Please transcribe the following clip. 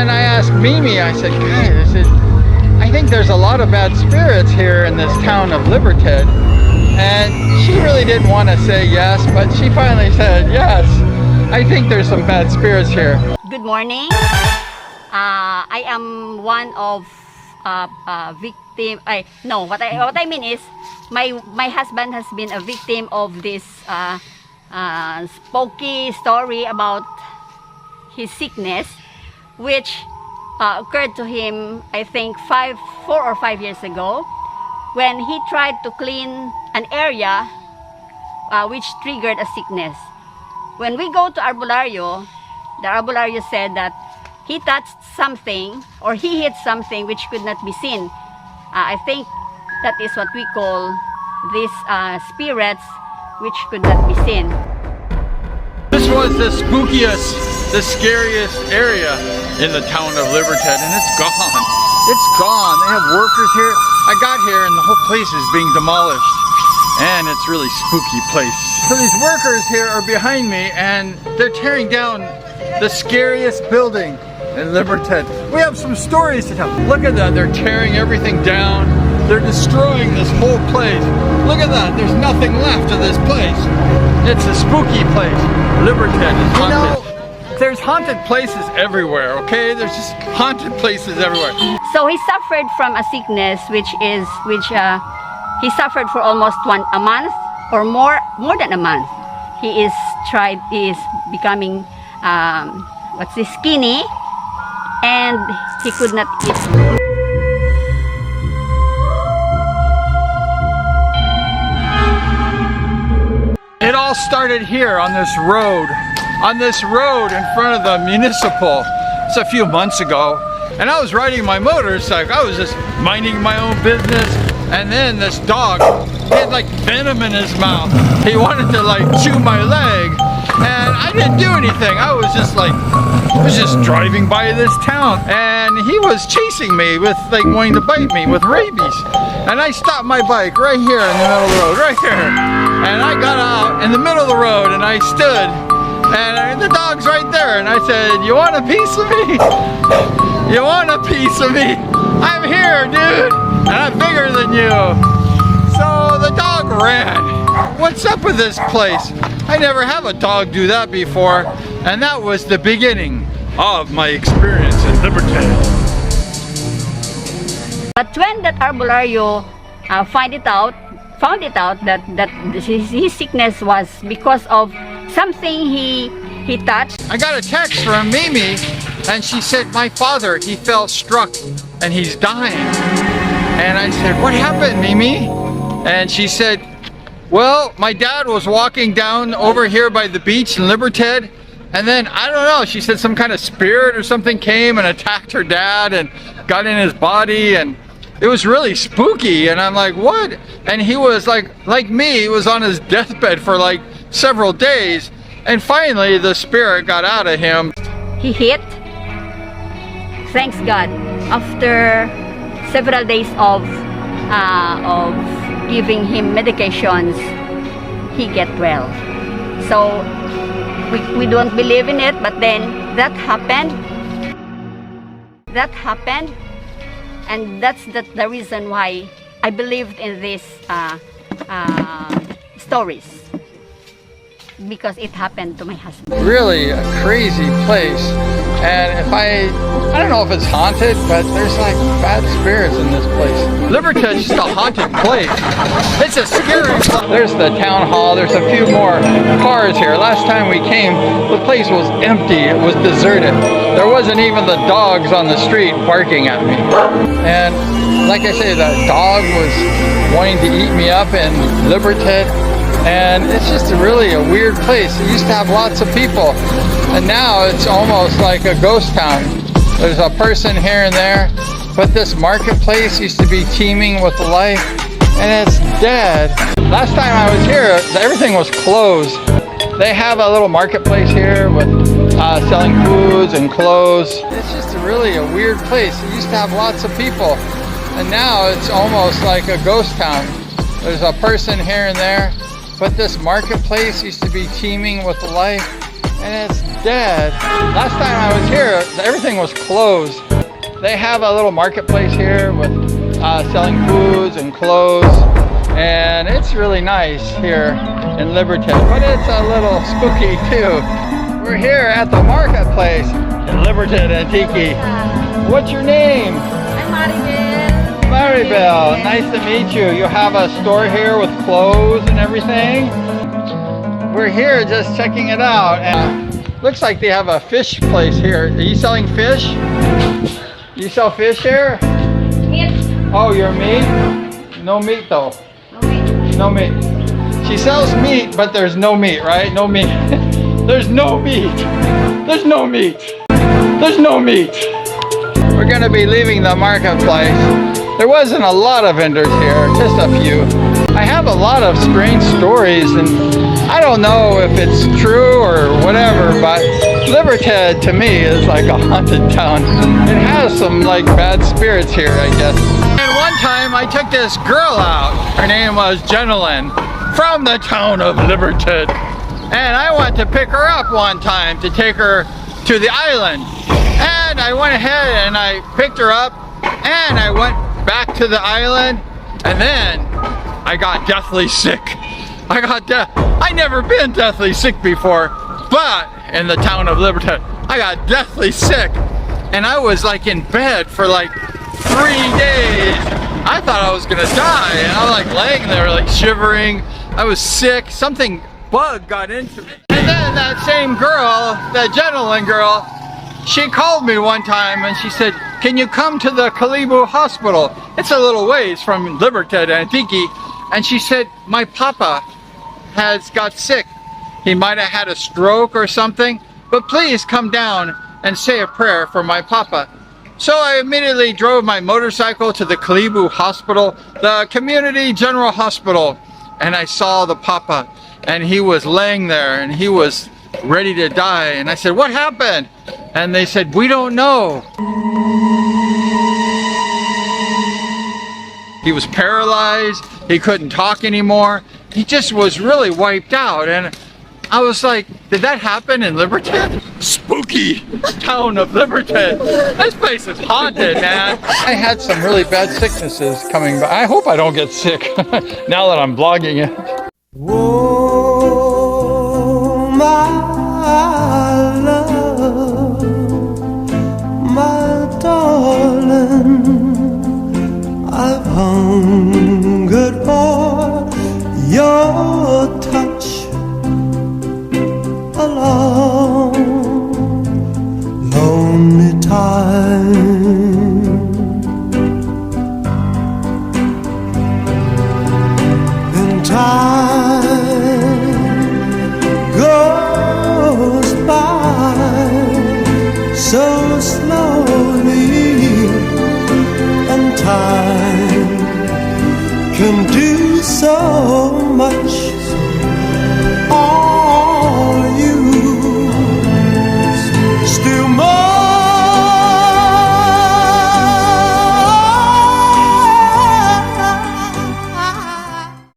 And I asked Mimi, I said, guys, I think there's a lot of bad spirits here in this town of Libertad. And she really didn't want to say yes, but she finally said, yes, I think there's some bad spirits here. Good morning. I am one of victim. What I mean is, my husband has been a victim of this spooky story about his sickness, which occurred to him, I think 4 or 5 years ago, when he tried to clean an area which triggered a sickness. When we go to Arbolario, the Arbolario said that he touched something or he hit something which could not be seen. I think that is what we call these spirits which could not be seen. This was the spookiest, the scariest area in the town of Libertad, and it's gone. It's gone. They have workers here. I got here and the whole place is being demolished, and it's really spooky place. So these workers here are behind me, and they're tearing down the scariest building in Libertad. We have some stories to tell. Look at that. They're tearing everything down. They're destroying this whole place. Look at that. There's nothing left of this place. It's a spooky place. Libertad is haunted. You know, there's haunted places everywhere, okay? There's just haunted places everywhere. So he suffered from a sickness which he suffered for almost a month or more than a month. He is becoming skinny, and he could not eat. It all started here on this road in front of the municipal. It's a few months ago, and I was riding my motorcycle. I was just minding my own business, and then this dog, he had like venom in his mouth. He wanted to like chew my leg, and I didn't do anything. I was just driving by this town, and he was chasing me with like wanting to bite me with rabies. And I stopped my bike right here in the middle of the road, right here. And I got out in the middle of the road and I stood, and the dog's right there, and I said, you want a piece of me? You want a piece of me? I'm here, dude, and I'm bigger than you. So the dog ran. What's up with this place? I never have a dog do that before, and that was the beginning of my experience in Libertad. But when that Arbolario found it out that his sickness was because of something he touched. I got a text from Mimi, and she said, my father, he fell struck and he's dying. And I said, what happened, Mimi? And she said, well, my dad was walking down over here by the beach in Libertad, and then, I don't know, she said some kind of spirit or something came and attacked her dad and got in his body, and it was really spooky. And I'm like, what? And he was like me, he was on his deathbed for like several days, and finally the spirit got out of him. He hit, thanks God, after several days of giving him medications, he get well. So we don't believe in it, but then that happened, and that's the reason why I believed in these stories, because it happened to my husband. Really a crazy place, and if I don't know if it's haunted, but there's like bad spirits in this place. Libertad's just a haunted place. It's a scary place. There's the town hall. There's a few more cars here. Last time we came, the place was empty. It was deserted. There wasn't even the dogs on the street barking at me. And like I say, the dog was wanting to eat me up in Libertad. And it's just really a weird place. It used to have lots of people, and now it's almost like a ghost town. There's a person here and there, but this marketplace used to be teeming with life, and it's dead. Last time I was here, everything was closed. They have a little marketplace here with selling foods and clothes. It's just really a weird place. It used to have lots of people, and now it's almost like a ghost town. There's a person here and there, but this marketplace used to be teeming with life, and it's dead. Last time I was here, everything was closed. They have a little marketplace here with selling foods and clothes, and it's really nice here in Libertad, but it's a little spooky too. We're here at the marketplace in Libertad Antique. What's your name? I'm Maribel. Maribel, nice to meet you. You have a store here with clothes and everything. We're here just checking it out, and looks like they have a fish place here. Are you selling fish? You sell fish here? Meat. Oh, your meat? No meat though. No meat. No meat. She sells meat, but there's no meat, right? No meat. There's no meat. There's no meat. There's no meat. We're gonna be leaving the marketplace. There wasn't a lot of vendors here, just a few. I have a lot of strange stories, and I don't know if it's true or whatever, but Libertad to me is like a haunted town. It has some like bad spirits here, I guess. And one time I took this girl out. Her name was Jenilyn from the town of Libertad. And I went to pick her up one time to take her to the island. And I went ahead and I picked her up and I went back to the island, and then I got deathly sick. I never been deathly sick before, but in the town of Libertad, I got deathly sick. And I was like in bed for like 3 days. I thought I was gonna die, and I was like laying there like shivering. I was sick, something bug got into me. And then that same girl, that Jenilyn girl, she called me one time and she said, can you come to the Kalibu hospital? It's a little ways from Libertad Antique. And she said, my papa has got sick. He might have had a stroke or something, but please come down and say a prayer for my papa. So I immediately drove my motorcycle to the Kalibu hospital, the community general hospital, and I saw the papa, and he was laying there and he was ready to die. And I said, what happened? And they said, we don't know. He was paralyzed. He couldn't talk anymore. He just was really wiped out. And I was like, did that happen in Libertad? Spooky town of Libertad. This place is haunted, man. I had some really bad sicknesses coming back. I hope I don't get sick now that I'm vlogging it. Oh, my love, my darling, I've hungered for your touch a long, lonely time. And time goes by so slowly, and time can do